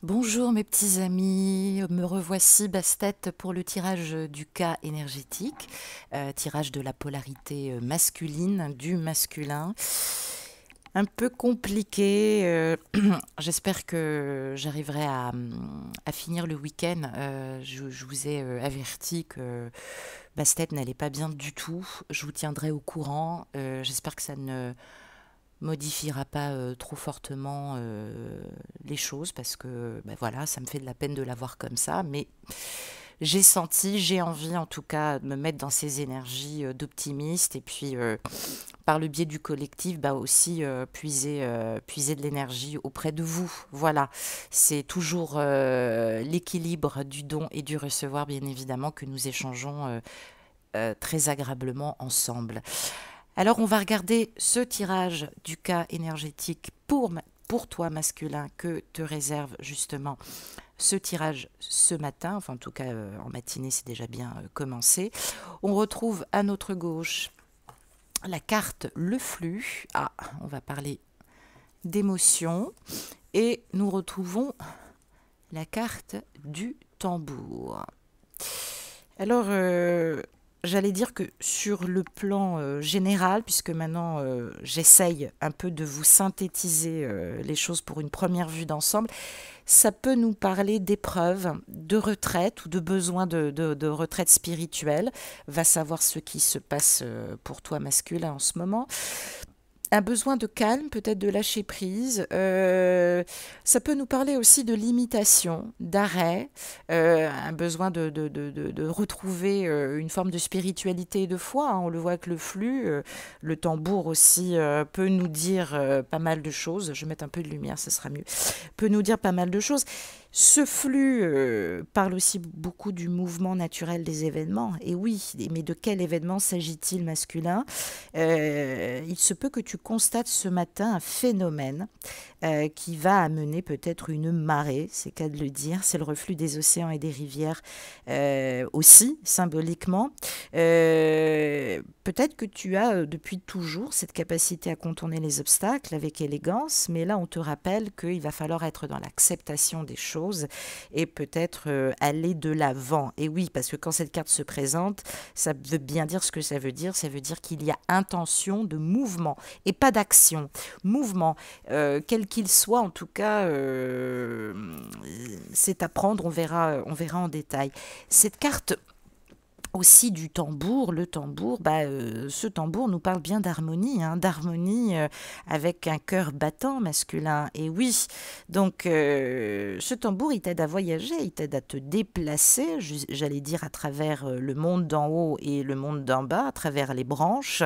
Bonjour mes petits amis, me revoici Bastet pour le tirage du cas énergétique, tirage de la polarité masculine, du masculin. Un peu compliqué, j'espère que j'arriverai à finir le week-end. Je vous ai averti que Bastet n'allait pas bien du tout, je vous tiendrai au courant. J'espère que ça ne modifiera pas trop fortement les choses parce que ben voilà, ça me fait de la peine de la voir comme ça, mais j'ai senti, j'ai envie en tout cas de me mettre dans ces énergies d'optimiste et puis par le biais du collectif bah aussi puiser de l'énergie auprès de vous. Voilà, c'est toujours l'équilibre du don et du recevoir bien évidemment que nous échangeons très agréablement ensemble. Alors, on va regarder ce tirage du cas énergétique pour toi masculin que te réserve justement ce tirage ce matin. Enfin, en tout cas, en matinée, c'est déjà bien commencé. On retrouve à notre gauche la carte Le Flux. Ah, on va parler d'émotion. Et nous retrouvons la carte du tambour. Alors, j'allais dire que sur le plan général, puisque maintenant j'essaye un peu de vous synthétiser les choses pour une première vue d'ensemble, ça peut nous parler d'épreuves, de retraite ou de besoin de retraite spirituelle. Va savoir ce qui se passe pour toi masculin en ce moment. Un besoin de calme, peut-être de lâcher prise. Ça peut nous parler aussi de limitation, d'arrêt, un besoin de retrouver une forme de spiritualité et de foi, hein. On le voit avec le flux. Le tambour aussi peut nous dire pas mal de choses. Je vais mettre un peu de lumière, ce sera mieux. Peut nous dire pas mal de choses. Ce flux parle aussi beaucoup du mouvement naturel des événements. Et oui, mais de quel événement s'agit-il masculin? Il se peut que tu constates ce matin un phénomène qui va amener peut-être une marée, c'est qu'à de le dire, c'est le reflux des océans et des rivières aussi, symboliquement. Peut-être que tu as depuis toujours cette capacité à contourner les obstacles avec élégance, mais là on te rappelle qu'il va falloir être dans l'acceptation des choses et peut-être aller de l'avant. Et oui, parce que quand cette carte se présente, ça veut bien dire ce que ça veut dire qu'il y a intention de mouvement et pas d'action. Mouvement, quel qu'il soit, en tout cas, c'est à prendre, on verra en détail. Cette carte aussi du tambour, le tambour, ce tambour nous parle bien d'harmonie, hein, d'harmonie avec un cœur battant masculin. Et oui, donc ce tambour, il t'aide à voyager, il t'aide à te déplacer, j'allais dire à travers le monde d'en haut et le monde d'en bas, à travers les branches.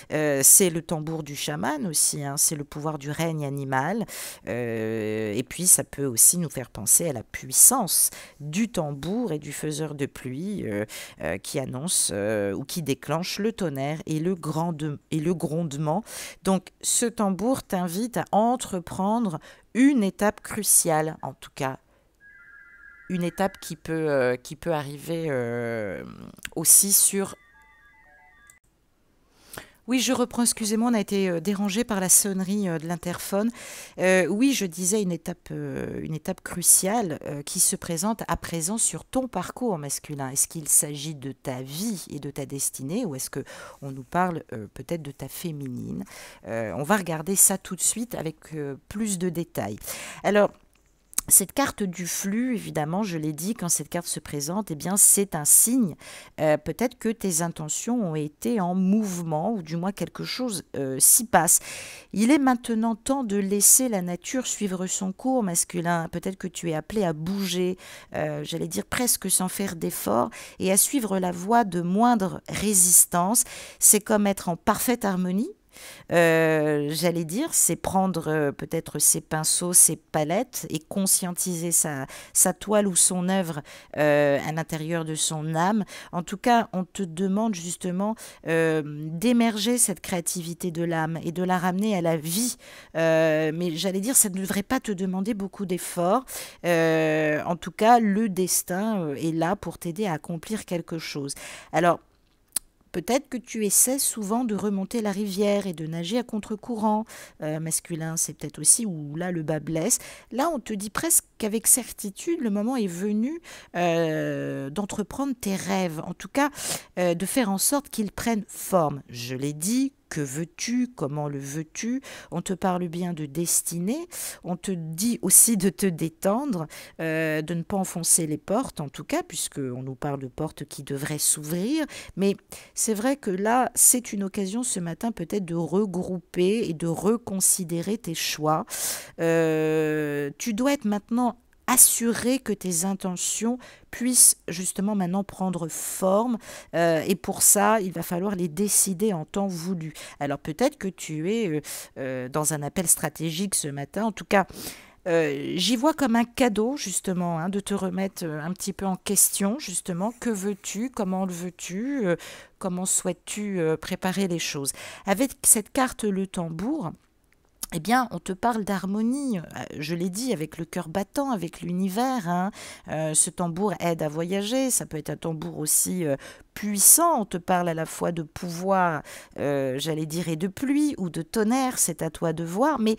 C'est le tambour du chaman aussi, hein, c'est le pouvoir du règne animal. Et puis ça peut aussi nous faire penser à la puissance du tambour et du faiseur de pluie qui annonce ou qui déclenche le tonnerre et le grondement. Donc ce tambour t'invite à entreprendre une étape cruciale, en tout cas une étape qui peut arriver aussi sur... Oui, je reprends, excusez-moi, on a été dérangé par la sonnerie de l'interphone. Oui, je disais une étape cruciale qui se présente à présent sur ton parcours masculin. Est-ce qu'il s'agit de ta vie et de ta destinée ou est-ce que on nous parle peut-être de ta féminine? On va regarder ça tout de suite avec plus de détails. Alors, cette carte du flux, évidemment, je l'ai dit, quand cette carte se présente, eh bien, c'est un signe. Peut-être que tes intentions ont été en mouvement, ou du moins quelque chose s'y passe. Il est maintenant temps de laisser la nature suivre son cours masculin. Peut-être que tu es appelé à bouger, j'allais dire presque sans faire d'effort, et à suivre la voie de moindre résistance. C'est comme être en parfaite harmonie. J'allais dire, c'est prendre peut-être ses pinceaux, ses palettes et conscientiser sa toile ou son œuvre à l'intérieur de son âme. En tout cas, on te demande justement d'émerger cette créativité de l'âme et de la ramener à la vie. Mais j'allais dire, ça ne devrait pas te demander beaucoup d'efforts. En tout cas, le destin est là pour t'aider à accomplir quelque chose. Alors, peut-être que tu essaies souvent de remonter la rivière et de nager à contre-courant. Masculin, c'est peut-être aussi où là le bas blesse. Là, on te dit presque qu'avec certitude, le moment est venu d'entreprendre tes rêves. En tout cas, de faire en sorte qu'ils prennent forme. Je l'ai dit. Que veux-tu? Comment le veux-tu? On te parle bien de destinée. On te dit aussi de te détendre, de ne pas enfoncer les portes, en tout cas, puisqu'on nous parle de portes qui devraient s'ouvrir. Mais c'est vrai que là, c'est une occasion ce matin peut-être de regrouper et de reconsidérer tes choix. Tu dois être maintenant assurer que tes intentions puissent justement maintenant prendre forme et pour ça il va falloir les décider en temps voulu. Alors peut-être que tu es dans un appel stratégique ce matin, en tout cas j'y vois comme un cadeau justement de te remettre un petit peu en question justement, que veux-tu, comment le veux-tu, comment souhaites-tu préparer les choses. Avec cette carte le tambour, eh bien, on te parle d'harmonie, je l'ai dit, avec le cœur battant, avec l'univers. Ce tambour aide à voyager, ça peut être un tambour aussi puissant, on te parle à la fois de pouvoir, j'allais dire, et de pluie ou de tonnerre, c'est à toi de voir, mais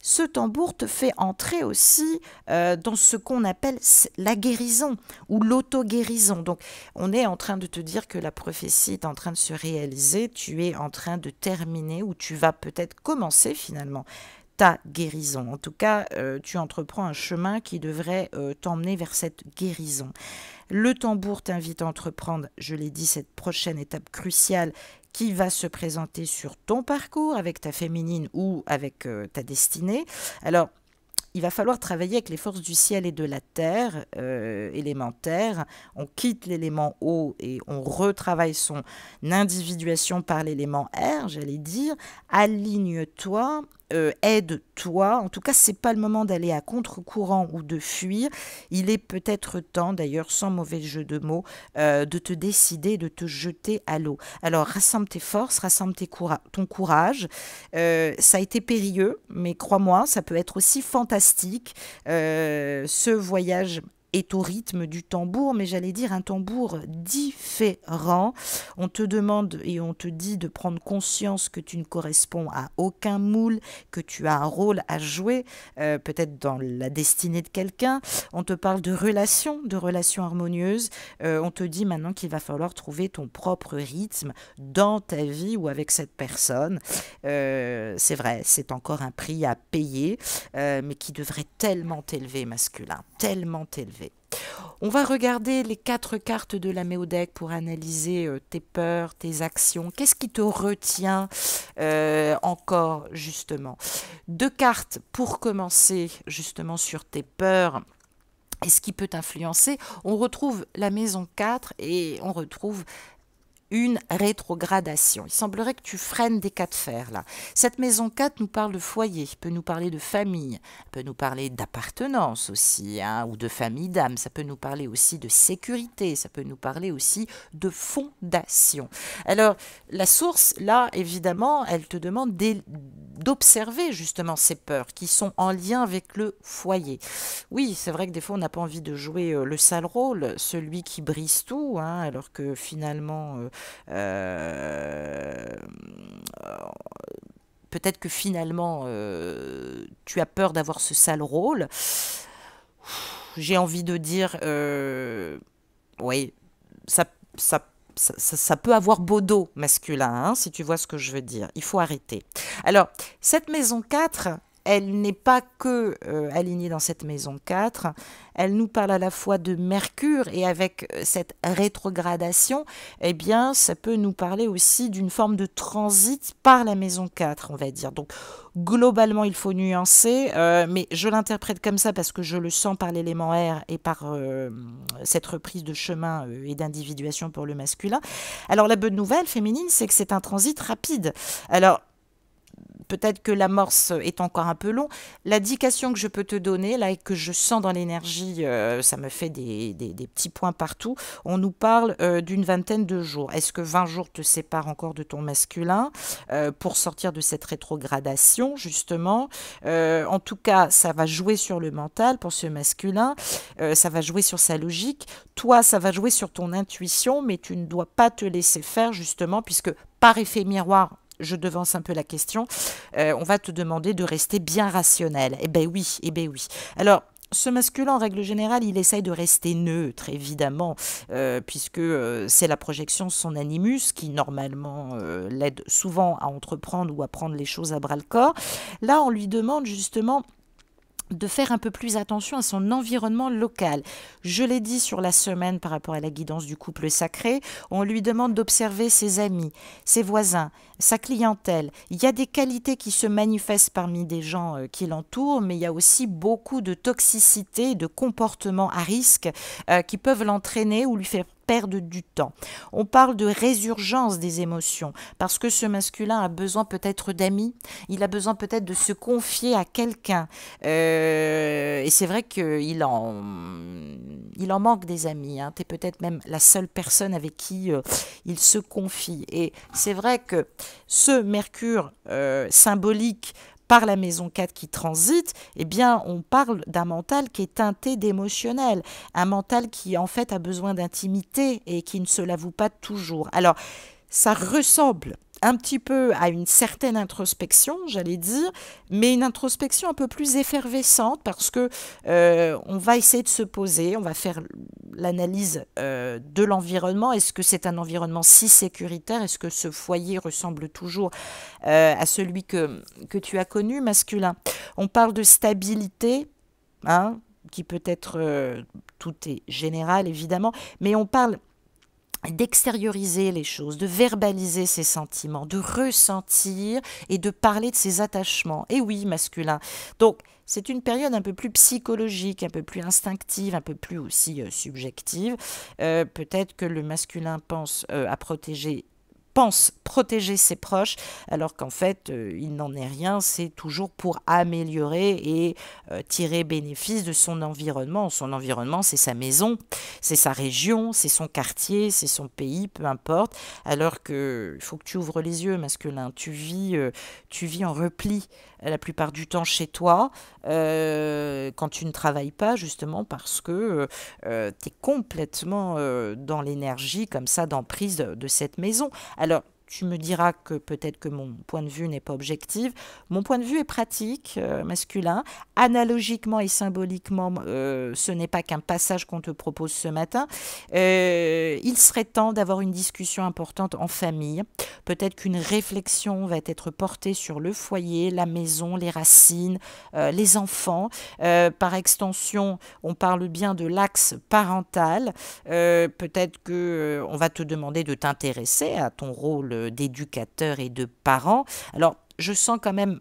ce tambour te fait entrer aussi dans ce qu'on appelle la guérison ou l'auto-guérison. Donc, on est en train de te dire que la prophétie est en train de se réaliser, tu es en train de terminer ou tu vas peut-être commencer finalement ta guérison. En tout cas, tu entreprends un chemin qui devrait t'emmener vers cette guérison. Le tambour t'invite à entreprendre, je l'ai dit, cette prochaine étape cruciale qui va se présenter sur ton parcours avec ta féminine ou avec ta destinée. Alors, il va falloir travailler avec les forces du ciel et de la terre, élémentaire. On quitte l'élément eau et on retravaille son individuation par l'élément air, j'allais dire. Aligne-toi, aide-toi. En tout cas, c'est pas le moment d'aller à contre-courant ou de fuir. Il est peut-être temps, d'ailleurs, sans mauvais jeu de mots, de te décider, de te jeter à l'eau. Alors, rassemble tes forces, rassemble ton courage. Ça a été périlleux, mais crois-moi, ça peut être aussi fantastique. Ce voyage est au rythme du tambour, mais j'allais dire un tambour différent. On te demande et on te dit de prendre conscience que tu ne corresponds à aucun moule, que tu as un rôle à jouer, peut-être dans la destinée de quelqu'un. On te parle de relations harmonieuses. On te dit maintenant qu'il va falloir trouver ton propre rythme dans ta vie ou avec cette personne. C'est vrai, c'est encore un prix à payer, mais qui devrait tellement t'élever, masculin, tellement t'élever. On va regarder les 4 cartes de la Méodec pour analyser tes peurs, tes actions. Qu'est-ce qui te retient encore, justement? 2 cartes pour commencer, justement, sur tes peurs. Et ce qui peut t'influencer, on retrouve la maison 4 et on retrouve une rétrogradation. Il semblerait que tu freines des cas de fer là. Cette maison 4 nous parle de foyer, peut nous parler de famille, peut nous parler d'appartenance aussi, ou de famille d'âme, ça peut nous parler aussi de sécurité, ça peut nous parler aussi de fondation. Alors, la source, là, évidemment, elle te demande d'observer justement ces peurs qui sont en lien avec le foyer. Oui, c'est vrai que des fois, on n'a pas envie de jouer le sale rôle, celui qui brise tout, alors que finalement... peut-être que finalement tu as peur d'avoir ce sale rôle. J'ai envie de dire oui, ça peut avoir beau dos masculin, si tu vois ce que je veux dire. Il faut arrêter. Alors, cette maison 4, elle n'est pas que alignée dans cette maison 4, elle nous parle à la fois de Mercure et avec cette rétrogradation, eh bien, ça peut nous parler aussi d'une forme de transit par la maison 4, on va dire. Donc, globalement, il faut nuancer, mais je l'interprète comme ça parce que je le sens par l'élément R et par cette reprise de chemin et d'individuation pour le masculin. Alors, la bonne nouvelle féminine, c'est que c'est un transit rapide. Alors, peut-être que l'amorce est encore un peu long. L'indication que je peux te donner, là, et que je sens dans l'énergie, ça me fait des petits points partout. On nous parle d'une vingtaine de jours. Est-ce que 20 jours te séparent encore de ton masculin pour sortir de cette rétrogradation, justement? En tout cas, ça va jouer sur le mental pour ce masculin. Ça va jouer sur sa logique. Toi, ça va jouer sur ton intuition, mais tu ne dois pas te laisser faire, justement, puisque par effet miroir, je devance un peu la question, on va te demander de rester bien rationnel. Eh ben oui, eh ben oui. Alors, ce masculin, en règle générale, il essaye de rester neutre, évidemment, puisque c'est la projection de son animus qui, normalement, l'aide souvent à entreprendre ou à prendre les choses à bras-le-corps. Là, on lui demande justement de faire un peu plus attention à son environnement local. Je l'ai dit sur la semaine par rapport à la guidance du couple sacré, on lui demande d'observer ses amis, ses voisins, sa clientèle. Il y a des qualités qui se manifestent parmi des gens qui l'entourent, mais il y a aussi beaucoup de toxicité, de comportements à risque qui peuvent l'entraîner ou lui faire perdre du temps. On parle de résurgence des émotions parce que ce masculin a besoin peut-être d'amis, il a besoin peut-être de se confier à quelqu'un et c'est vrai qu'il en manque des amis, hein. Tu es peut-être même la seule personne avec qui il se confie et c'est vrai que ce Mercure symbolique par la maison 4 qui transite, eh bien, on parle d'un mental qui est teinté d'émotionnel, un mental qui, en fait, a besoin d'intimité et qui ne se l'avoue pas toujours. Alors, ça ressemble un petit peu à une certaine introspection, j'allais dire, mais une introspection un peu plus effervescente parce que on va essayer de se poser, on va faire l'analyse de l'environnement. Est-ce que c'est un environnement si sécuritaire? Est-ce que ce foyer ressemble toujours à celui que tu as connu, masculin? On parle de stabilité, hein, qui peut être, tout est général évidemment, mais on parle d'extérioriser les choses, de verbaliser ses sentiments, de ressentir et de parler de ses attachements. Et oui, masculin. Donc, c'est une période un peu plus psychologique, un peu plus instinctive, un peu plus aussi subjective. Peut-être que le masculin pense protéger ses proches, alors qu'en fait, il n'en est rien, c'est toujours pour améliorer et tirer bénéfice de son environnement. Son environnement, c'est sa maison, c'est sa région, c'est son quartier, c'est son pays, peu importe, alors que il faut que tu ouvres les yeux, masculin. Tu vis en repli la plupart du temps chez toi, quand tu ne travailles pas, justement parce que tu es complètement dans l'énergie, comme ça, d'emprise de cette maison. Alors, tu me diras que peut-être que mon point de vue n'est pas objectif. Mon point de vue est pratique, masculin. Analogiquement et symboliquement, ce n'est pas qu'un passage qu'on te propose ce matin. Il serait temps d'avoir une discussion importante en famille. Peut-être qu'une réflexion va être portée sur le foyer, la maison, les racines, les enfants. Par extension, on parle bien de l'axe parental. Peut-être que on va te demander de t'intéresser à ton rôle d'éducateur et de parent. Alors, je sens quand même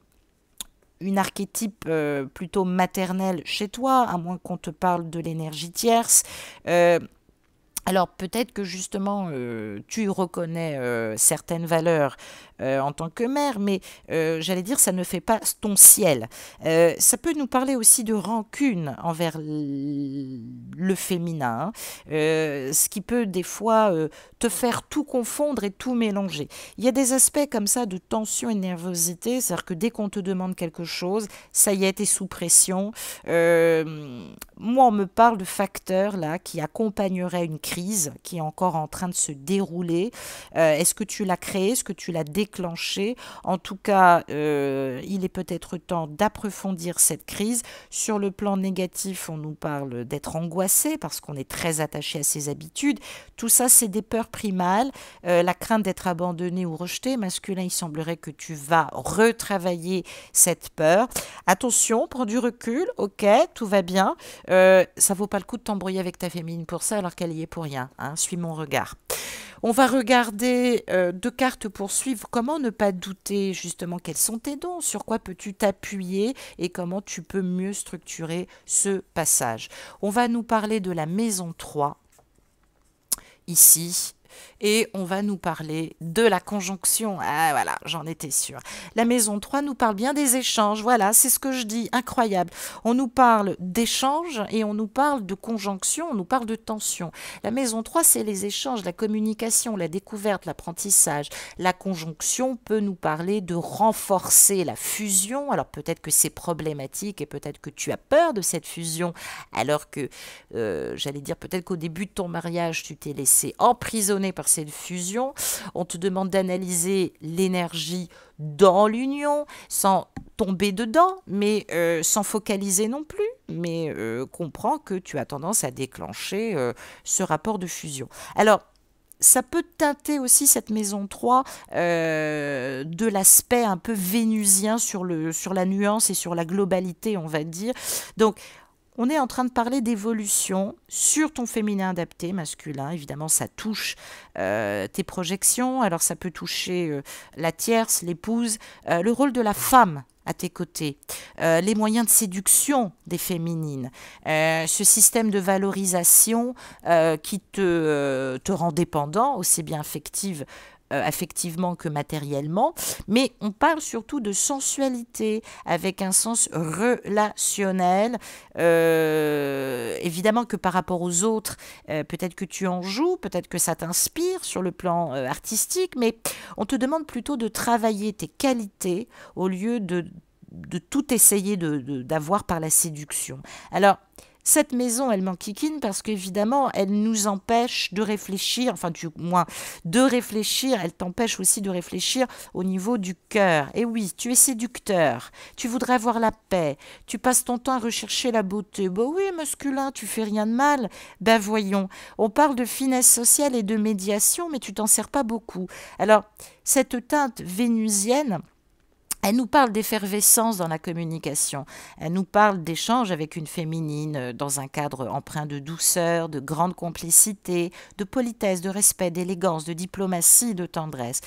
une archétype plutôt maternelle chez toi, à moins qu'on te parle de l'énergie tierce. Alors peut-être que justement tu reconnais certaines valeurs en tant que mère, mais j'allais dire ça ne fait pas ton ciel. Ça peut nous parler aussi de rancune envers le féminin, ce qui peut des fois te faire tout confondre et tout mélanger. Il y a des aspects comme ça de tension et de nervosité, c'est-à-dire que dès qu'on te demande quelque chose, ça y est, t'es sous pression. Moi, on me parle de facteurs là qui accompagneraient une crise qui est encore en train de se dérouler. Est-ce que tu l'as créée? Est-ce que tu l'as déclenchée? En tout cas, il est peut-être temps d'approfondir cette crise. Sur le plan négatif, on nous parle d'être angoissé parce qu'on est très attaché à ses habitudes. Tout ça, c'est des peurs primales. La crainte d'être abandonné ou rejeté. Masculin, il semblerait que tu vas retravailler cette peur. Attention, prends du recul, ok, tout va bien. Ça vaut pas le coup de t'embrouiller avec ta féminine pour ça alors qu'elle y est pour rien, hein, suis mon regard. On va regarder deux cartes pour suivre comment ne pas douter justement quels sont tes dons, sur quoi peux-tu t'appuyer et comment tu peux mieux structurer ce passage. On va nous parler de la maison 3 ici. Et on va nous parler de la conjonction. Ah voilà, j'en étais sûre. La maison 3 nous parle bien des échanges. Voilà, c'est ce que je dis, incroyable. On nous parle d'échanges et on nous parle de conjonction, on nous parle de tension. La maison 3, c'est les échanges, la communication, la découverte, l'apprentissage. La conjonction peut nous parler de renforcer la fusion. Alors peut-être que c'est problématique et peut-être que tu as peur de cette fusion, alors que, j'allais dire, peut-être qu'au début de ton mariage, tu t'es laissé emprisonner par cette fusion. On te demande d'analyser l'énergie dans l'union, sans tomber dedans, mais sans focaliser non plus, mais comprends que tu as tendance à déclencher ce rapport de fusion. Alors, ça peut teinter aussi cette maison 3 de l'aspect un peu vénusien sur la nuance et sur la globalité, on va dire. Donc, on est en train de parler d'évolution sur ton féminin adapté, masculin. Évidemment, ça touche tes projections. Alors, ça peut toucher la tierce, l'épouse, le rôle de la femme à tes côtés, les moyens de séduction des féminines, ce système de valorisation qui te rend dépendant, aussi bien affectivement que matériellement, mais on parle surtout de sensualité avec un sens relationnel. Évidemment que par rapport aux autres, peut-être que tu en joues, peut-être que ça t'inspire sur le plan artistique, mais on te demande plutôt de travailler tes qualités au lieu de tout essayer d'avoir par la séduction. Alors, cette maison, elle m'enquiquine parce qu'évidemment, elle nous empêche de réfléchir, enfin du moins de réfléchir, elle t'empêche aussi de réfléchir au niveau du cœur. Et oui, tu es séducteur, tu voudrais avoir la paix, tu passes ton temps à rechercher la beauté. Ben oui, masculin, tu fais rien de mal. Ben voyons, on parle de finesse sociale et de médiation, mais tu t'en sers pas beaucoup. Alors, cette teinte vénusienne, elle nous parle d'effervescence dans la communication. Elle nous parle d'échanges avec une féminine dans un cadre empreint de douceur, de grande complicité, de politesse, de respect, d'élégance, de diplomatie, de tendresse.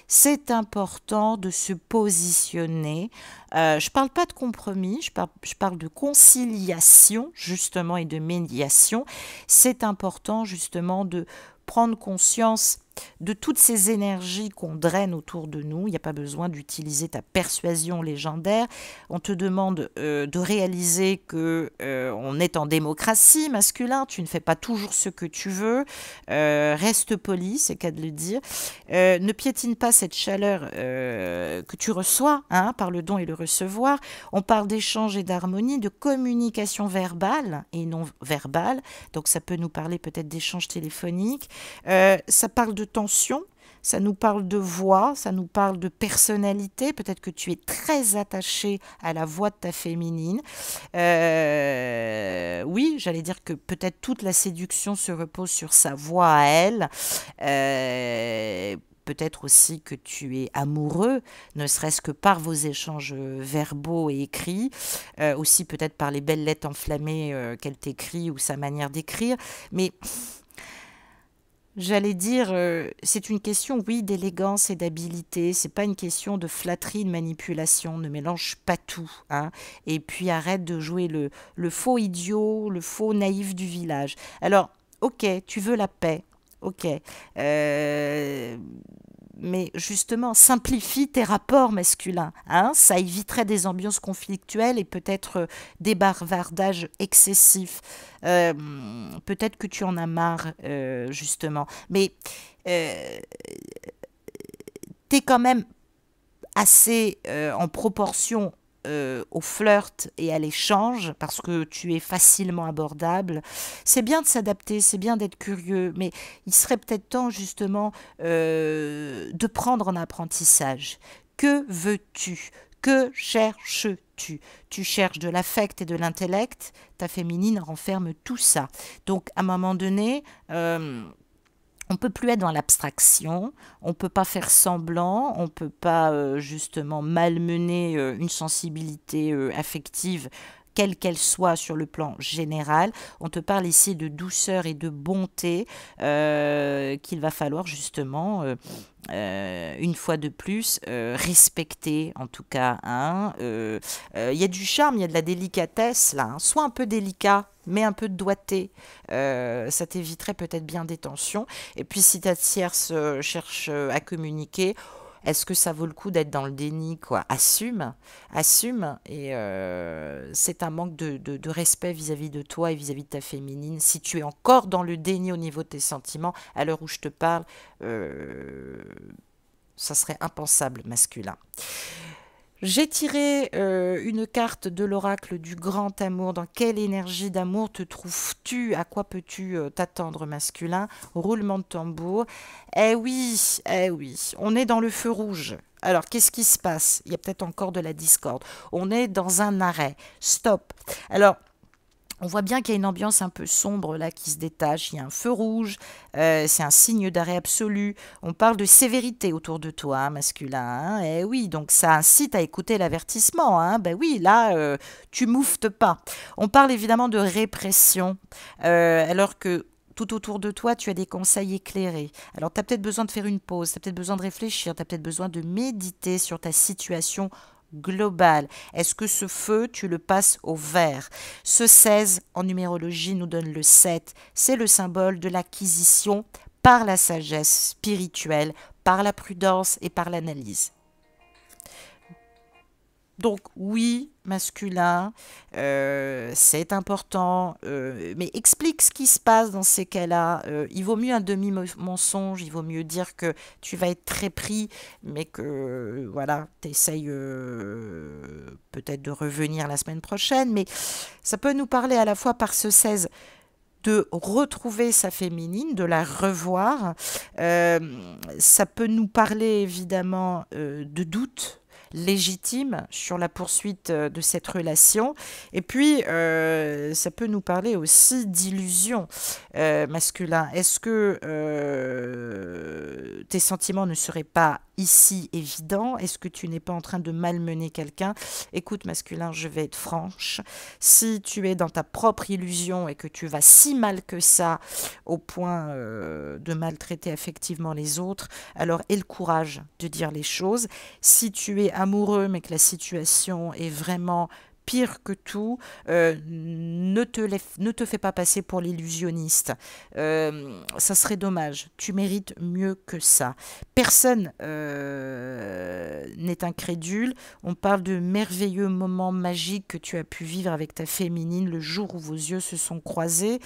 C'est important de se positionner. Je ne parle pas de compromis, je parle de conciliation justement et de médiation. C'est important justement de prendre conscience de toutes ces énergies qu'on draine autour de nous. Il n'y a pas besoin d'utiliser ta persuasion légendaire. On te demande de réaliser que on est en démocratie masculin. Tu ne fais pas toujours ce que tu veux. Reste poli, c'est qu'à de le dire. Ne piétine pas cette chaleur que tu reçois par le don et le recevoir. On parle d'échange et d'harmonie, de communication verbale et non verbale. Donc ça peut nous parler peut-être d'échange téléphonique. Ça parle de tension, ça nous parle de voix, ça nous parle de personnalité. Peut-être que tu es très attaché à la voix de ta féminine. Oui, j'allais dire que peut-être toute la séduction se repose sur sa voix à elle. Peut-être aussi que tu es amoureux, ne serait-ce que par vos échanges verbaux et écrits, aussi peut-être par les belles lettres enflammées qu'elle t'écrit ou sa manière d'écrire. Mais j'allais dire, c'est une question, oui, d'élégance et d'habileté. C'est pas une question de flatterie, de manipulation. Ne mélange pas tout, Et puis arrête de jouer le faux idiot, le faux naïf du village. Alors, ok, tu veux la paix, ok. Mais justement, simplifie tes rapports masculins. Ça éviterait des ambiances conflictuelles et peut-être des bavardages excessifs. Peut-être que tu en as marre, justement. Mais t'es quand même assez en proportion au flirt et à l'échange, parce que tu es facilement abordable. C'est bien de s'adapter, c'est bien d'être curieux, mais il serait peut-être temps justement de prendre en apprentissage. Que veux-tu? Que cherches-tu? Tu cherches de l'affect et de l'intellect, ta féminine renferme tout ça. Donc à un moment donné, on ne peut plus être dans l'abstraction, on ne peut pas faire semblant, on ne peut pas justement malmener une sensibilité affective quelle qu'elle soit sur le plan général. On te parle ici de douceur et de bonté qu'il va falloir justement une fois de plus, respecter en tout cas. Hein, y a du charme, il y a de la délicatesse là. Hein. Sois un peu délicat, mais un peu de doigté. Ça t'éviterait peut-être bien des tensions. Et puis si ta tierce cherche à communiquer, est-ce que ça vaut le coup d'être dans le déni, quoi? Assume, assume. Et c'est un manque de respect vis-à-vis de toi et vis-à-vis de ta féminine. Si tu es encore dans le déni au niveau de tes sentiments, à l'heure où je te parle, ça serait impensable masculin. J'ai tiré une carte de l'oracle du grand amour. Dans quelle énergie d'amour te trouves-tu? À quoi peux-tu t'attendre masculin? Roulement de tambour. Eh oui, on est dans le feu rouge. Alors, qu'est-ce qui se passe? Il y a peut-être encore de la discorde. On est dans un arrêt. Stop. Alors, on voit bien qu'il y a une ambiance un peu sombre là qui se détache. Il y a un feu rouge, c'est un signe d'arrêt absolu. On parle de sévérité autour de toi, hein, masculin. Hein. Eh oui, donc ça incite à écouter l'avertissement. Hein. Ben oui, là, tu mouftes pas. On parle évidemment de répression, alors que tout autour de toi, tu as des conseils éclairés. Alors, tu as peut-être besoin de faire une pause, tu as peut-être besoin de réfléchir, tu as peut-être besoin de méditer sur ta situation global. Est-ce que ce feu, tu le passes au vert? Ce 16 en numérologie nous donne le 7. C'est le symbole de l'acquisition par la sagesse spirituelle, par la prudence et par l'analyse. Donc oui, masculin, c'est important, mais explique ce qui se passe dans ces cas-là. Il vaut mieux un demi-mensonge, il vaut mieux dire que tu vas être très pris, mais que voilà, tu essayes peut-être de revenir la semaine prochaine, mais ça peut nous parler à la fois par ce 16 de retrouver sa féminine, de la revoir. Ça peut nous parler évidemment de doute légitime sur la poursuite de cette relation. Et puis, ça peut nous parler aussi d'illusion masculin. Est-ce que tes sentiments ne seraient pas ici évidents? Est-ce que tu n'es pas en train de malmener quelqu'un? Écoute, masculin, je vais être franche. Si tu es dans ta propre illusion et que tu vas si mal que ça au point de maltraiter affectivement les autres, alors aie le courage de dire les choses. Si tu es amoureux mais que la situation est vraiment pire que tout, ne te fais pas passer pour l'illusionniste. Ça serait dommage. Tu mérites mieux que ça. Personne n'est incrédule. On parle de merveilleux moments magiques que tu as pu vivre avec ta féminine le jour où vos yeux se sont croisés.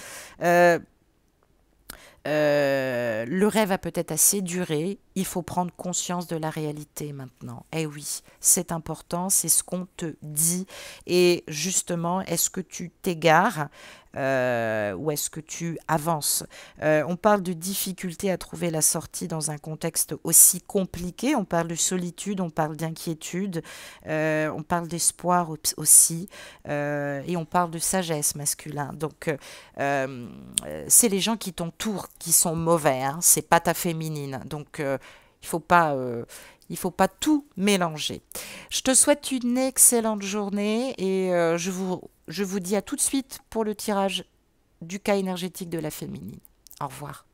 Le rêve a peut-être assez duré, il faut prendre conscience de la réalité maintenant. Eh oui, c'est important, c'est ce qu'on te dit. Et justement, est-ce que tu t'égares ou est-ce que tu avances? On parle de difficulté à trouver la sortie dans un contexte aussi compliqué. On parle de solitude, on parle d'inquiétude, on parle d'espoir aussi, et on parle de sagesse masculin. Donc, c'est les gens qui t'entourent qui sont mauvais, hein, c'est pas ta féminine. Donc, il faut pas tout mélanger. Je te souhaite une excellente journée et je vous dis à tout de suite pour le tirage du cas énergétique de la féminine. Au revoir.